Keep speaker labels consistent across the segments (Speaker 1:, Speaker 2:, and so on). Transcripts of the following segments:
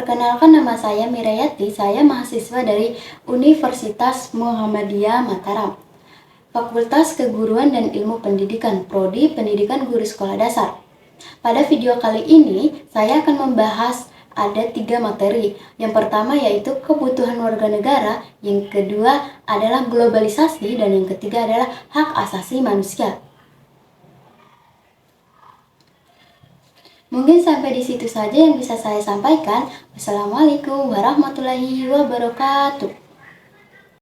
Speaker 1: Perkenalkan, nama saya Mirayati, saya mahasiswa dari Universitas Muhammadiyah Mataram, Fakultas Keguruan dan Ilmu Pendidikan, Prodi Pendidikan Guru Sekolah Dasar. Pada video kali ini, saya akan membahas ada 3 materi. Yang pertama yaitu kebutuhan warga negara, yang kedua adalah globalisasi, dan yang ketiga adalah hak asasi manusia. Mungkin sampai di situ saja yang bisa saya sampaikan. Wassalamualaikum warahmatullahi wabarakatuh.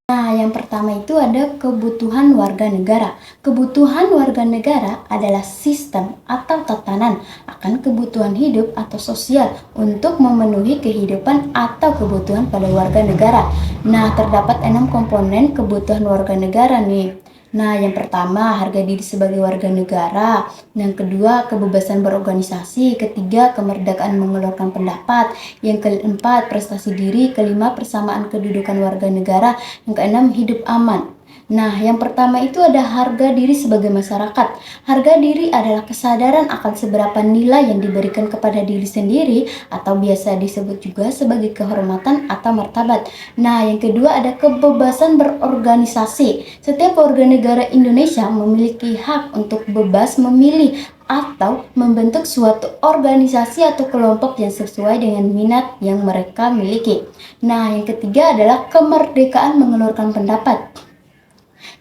Speaker 1: Nah, yang pertama itu ada kebutuhan warga negara. Kebutuhan warga negara adalah sistem atau tatanan akan kebutuhan hidup atau sosial untuk memenuhi kehidupan atau kebutuhan pada warga negara. Nah, terdapat 6 komponen kebutuhan warga negara nih. Nah, yang pertama, harga diri sebagai warga negara. Yang kedua, kebebasan berorganisasi. Ketiga, kemerdekaan mengeluarkan pendapat. Yang keempat, prestasi diri. Kelima, persamaan kedudukan warga negara. Yang keenam, hidup aman. Nah, yang pertama itu ada harga diri sebagai masyarakat. Harga diri adalah kesadaran akan seberapa nilai yang diberikan kepada diri sendiri atau biasa disebut juga sebagai kehormatan atau martabat. Nah, yang kedua ada kebebasan berorganisasi. Setiap warga negara Indonesia memiliki hak untuk bebas memilih atau membentuk suatu organisasi atau kelompok yang sesuai dengan minat yang mereka miliki. Nah, yang ketiga adalah kemerdekaan mengeluarkan pendapat.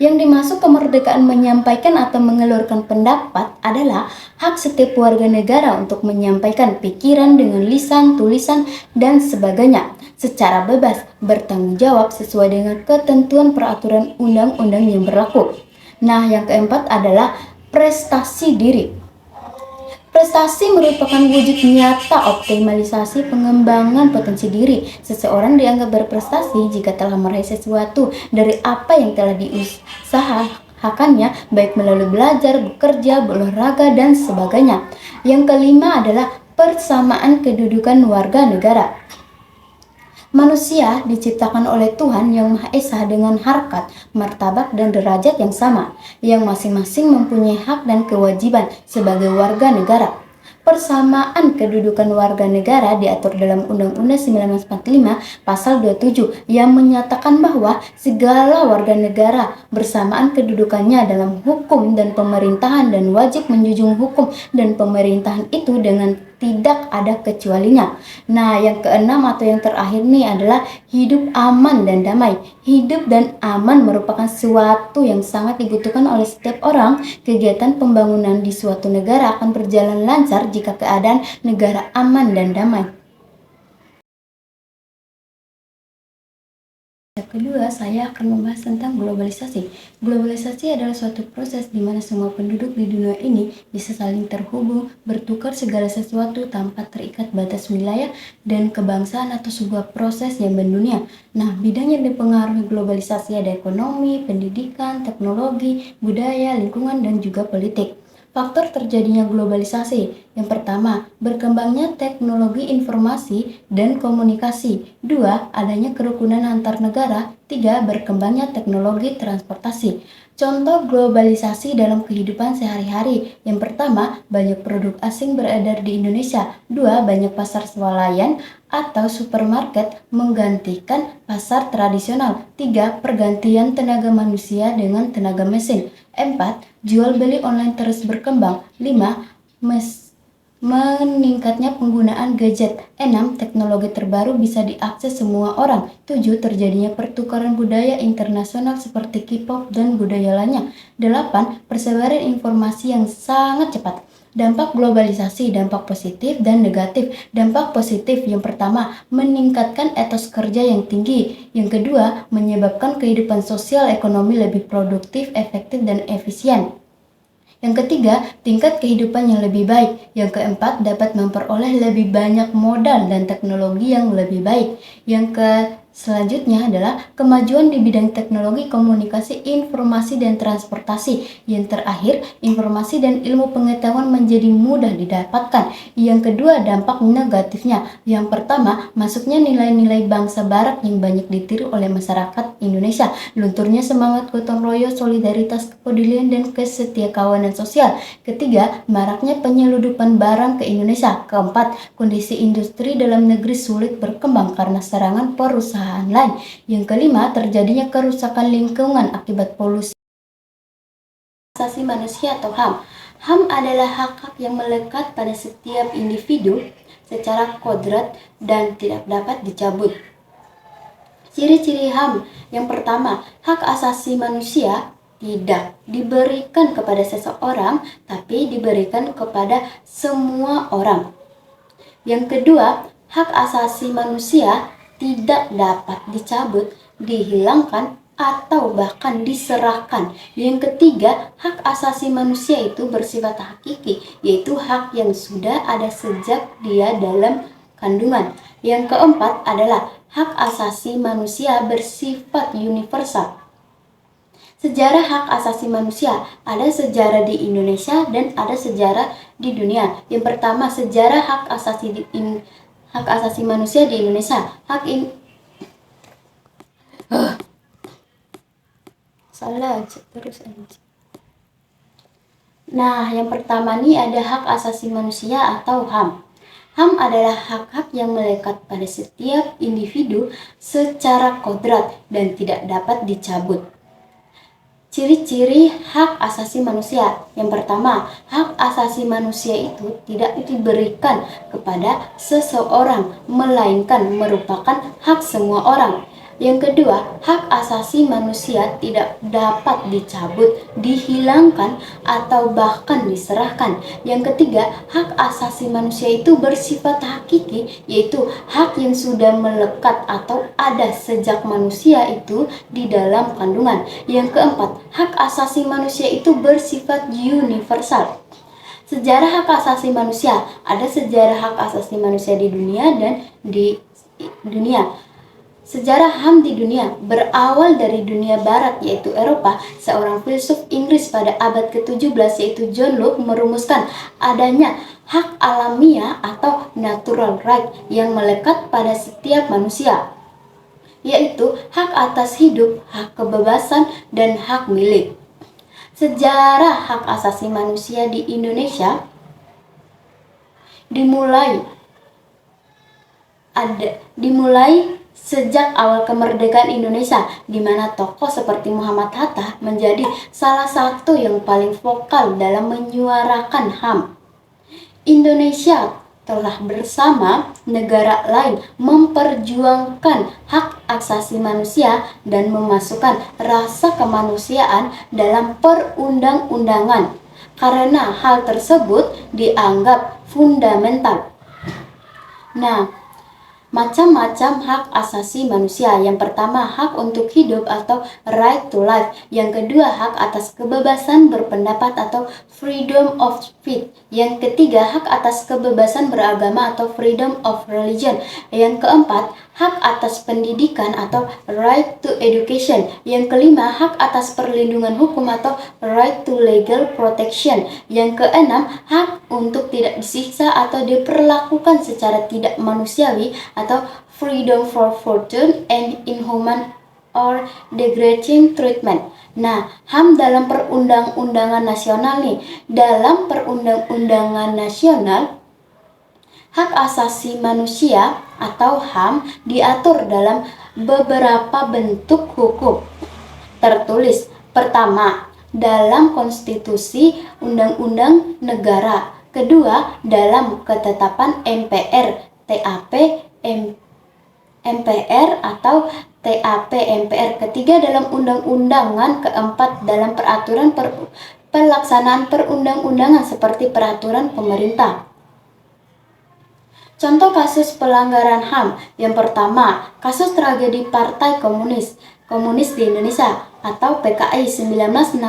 Speaker 1: Yang dimaksud kemerdekaan menyampaikan atau mengeluarkan pendapat adalah hak setiap warga negara untuk menyampaikan pikiran dengan lisan, tulisan, dan sebagainya secara bebas, bertanggung jawab sesuai dengan ketentuan peraturan undang-undang yang berlaku. Nah, yang keempat adalah prestasi diri. Prestasi merupakan wujud nyata optimalisasi pengembangan potensi diri. Seseorang dianggap berprestasi jika telah meraih sesuatu dari apa yang telah diusahakannya, baik melalui belajar, bekerja, berolahraga, dan sebagainya. Yang kelima adalah persamaan kedudukan warga negara. Manusia diciptakan oleh Tuhan Yang Maha Esa dengan harkat, martabat, dan derajat yang sama, yang masing-masing mempunyai hak dan kewajiban sebagai warga negara. Persamaan kedudukan warga negara diatur dalam Undang-Undang 1945 Pasal 27 yang menyatakan bahwa segala warga negara bersamaan kedudukannya dalam hukum dan pemerintahan dan wajib menjunjung hukum dan pemerintahan itu dengan tidak ada kecualinya. Nah, yang keenam atau yang terakhir nih adalah hidup aman dan damai. Hidup dan aman merupakan sesuatu yang sangat dibutuhkan oleh setiap orang. Kegiatan pembangunan di suatu negara akan berjalan lancar jika keadaan negara aman dan damai. Kedua, saya akan membahas tentang globalisasi. Globalisasi adalah suatu proses di mana semua penduduk di dunia ini bisa saling terhubung, bertukar segala sesuatu tanpa terikat batas wilayah dan kebangsaan atau sebuah proses yang mendunia. Nah, bidang yang dipengaruhi globalisasi ada ekonomi, pendidikan, teknologi, budaya, lingkungan, dan juga politik. Faktor terjadinya globalisasi. Yang pertama, berkembangnya teknologi informasi dan komunikasi. 2, adanya kerukunan antar negara. 3, berkembangnya teknologi transportasi. Contoh globalisasi dalam kehidupan sehari-hari. Yang pertama, banyak produk asing beredar di Indonesia. 2, banyak pasar swalayan atau supermarket menggantikan pasar tradisional. 3, pergantian tenaga manusia dengan tenaga mesin. 4, jual beli online terus berkembang. 5, meningkatnya penggunaan gadget. 6, teknologi terbaru bisa diakses semua orang. 7, terjadinya pertukaran budaya internasional seperti K-pop dan budaya lainnya. 8, persebaran informasi yang sangat cepat. Dampak globalisasi, dampak positif dan negatif. Dampak positif yang pertama, meningkatkan etos kerja yang tinggi. Yang kedua, menyebabkan kehidupan sosial ekonomi lebih produktif, efektif, dan efisien. Yang ketiga, tingkat kehidupan yang lebih baik. Yang keempat, dapat memperoleh lebih banyak modal dan teknologi yang lebih baik. Yang Selanjutnya adalah kemajuan di bidang teknologi, komunikasi, informasi, dan transportasi. Yang terakhir, informasi dan ilmu pengetahuan menjadi mudah didapatkan. Yang kedua, dampak negatifnya. Yang pertama, masuknya nilai-nilai bangsa barat yang banyak ditiru oleh masyarakat Indonesia. Lunturnya semangat gotong royong, solidaritas, kepedulian, dan kesetiakawanan sosial. Ketiga, maraknya penyeludupan barang ke Indonesia. Keempat, kondisi industri dalam negeri sulit berkembang karena serangan perusahaan lain. Yang kelima, terjadinya kerusakan lingkungan akibat polusi. Asasi manusia atau HAM. HAM adalah hak-hak yang melekat pada setiap individu secara kodrat dan tidak dapat dicabut. Ciri-ciri HAM. Yang pertama, hak asasi manusia tidak diberikan kepada seseorang, tapi diberikan kepada semua orang. Yang kedua, hak asasi manusia tidak dapat dicabut, dihilangkan, atau bahkan diserahkan. Yang ketiga, hak asasi manusia itu bersifat hakiki, yaitu hak yang sudah ada sejak dia dalam kandungan. Yang keempat adalah hak asasi manusia bersifat universal. Sejarah hak asasi manusia, ada sejarah di Indonesia dan ada sejarah di dunia. Yang pertama, sejarah hak asasi manusia di Indonesia. Nah, yang pertama nih ada hak asasi manusia atau HAM. HAM adalah hak-hak yang melekat pada setiap individu secara kodrat dan tidak dapat dicabut. Ciri-ciri hak asasi manusia. Yang pertama, hak asasi manusia itu tidak diberikan kepada seseorang, melainkan merupakan hak semua orang. Yang kedua, hak asasi manusia tidak dapat dicabut, dihilangkan, atau bahkan diserahkan. Yang ketiga, hak asasi manusia itu bersifat hakiki, yaitu hak yang sudah melekat atau ada sejak manusia itu di dalam kandungan. Yang keempat, hak asasi manusia itu bersifat universal. Sejarah hak asasi manusia. Ada sejarah hak asasi manusia di dunia dan di dunia. Sejarah HAM di dunia berawal dari dunia barat yaitu Eropa. Seorang filsuf Inggris pada abad ke-17 yaitu John Locke merumuskan adanya hak alamiah atau natural right yang melekat pada setiap manusia, yaitu hak atas hidup, hak kebebasan, dan hak milik. Sejarah hak asasi manusia di Indonesia dimulai sejak awal kemerdekaan Indonesia, di mana tokoh seperti Muhammad Hatta menjadi salah satu yang paling vokal dalam menyuarakan HAM. Indonesia telah bersama negara lain memperjuangkan hak asasi manusia dan memasukkan rasa kemanusiaan dalam perundang-undangan, karena hal tersebut dianggap fundamental. Nah, macam-macam hak asasi manusia. Yang pertama, hak untuk hidup atau right to life. Yang kedua, hak atas kebebasan berpendapat atau freedom of speech. Yang ketiga, hak atas kebebasan beragama atau freedom of religion. Yang keempat, hak atas pendidikan atau right to education. Yang kelima, hak atas perlindungan hukum atau right to legal protection. Yang keenam, hak untuk tidak disiksa atau diperlakukan secara tidak manusiawi atau freedom for fortune and inhuman or degrading treatment. Nah, HAM dalam perundang-undangan nasional nih. Dalam perundang-undangan nasional, hak asasi manusia atau HAM diatur dalam beberapa bentuk hukum tertulis. Pertama, dalam konstitusi undang-undang negara. Kedua, dalam ketetapan MPR atau TAP MPR. Ketiga, dalam undang-undangan. Keempat, dalam peraturan pelaksanaan perundang-undangan seperti peraturan pemerintah. Contoh kasus pelanggaran HAM. Yang pertama, kasus tragedi Partai Komunis di Indonesia. atau PKI 1965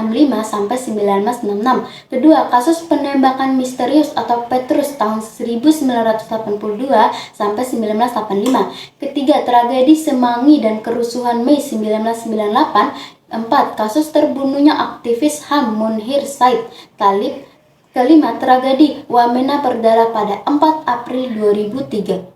Speaker 1: sampai 1966. Kedua, kasus penembakan misterius atau Petrus tahun 1982 sampai 1985. Ketiga, tragedi Semanggi dan kerusuhan Mei 1998. Empat, kasus terbunuhnya aktivis HAM Munhir Said Talib. Kelima, tragedi Wamena berdarah pada 4 April 2003.